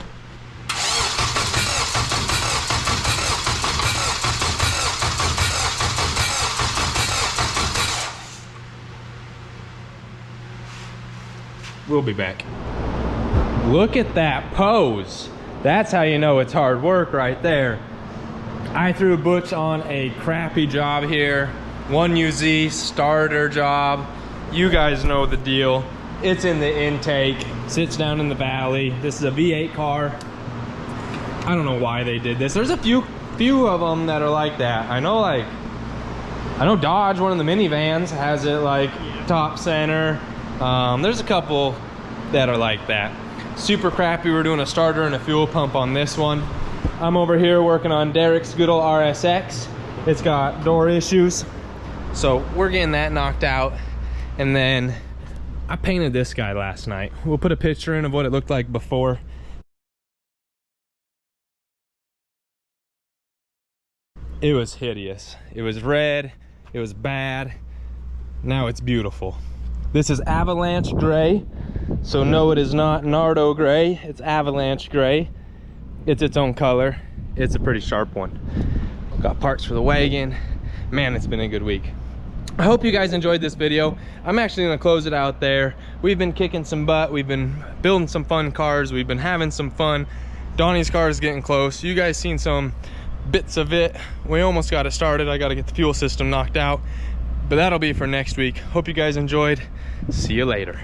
We'll be back. Look at that pose. That's how you know it's hard work right there. I threw Butch on a crappy job here. 1UZ starter job. You guys know the deal. It's in the intake, sits down in the valley. This is a V8 car. I don't know why they did this. There's a few of them that are like that. I know Dodge, one of the minivans, has it like top center. There's a couple that are like that. Super crappy. We're doing a starter and a fuel pump on this one. I'm over here working on Derek's good old RSX. It's got door issues, so we're getting that knocked out. And then I painted this guy last night. We'll put a picture in of what it looked like before. It was hideous. It was red. It was bad. Now it's beautiful. This is Avalanche Gray. So no, it is not Nardo Gray. It's Avalanche Gray. It's its own color. It's a pretty sharp one. Got parts for the wagon. Man, it's been a good week. I hope you guys enjoyed this video. I'm actually gonna close it out there. We've been kicking some butt. We've been building some fun cars. We've been having some fun. Donnie's car is getting close. You guys seen some bits of it. We almost got it started. I gotta get the fuel system knocked out. But that'll be for next week. Hope you guys enjoyed. See you later.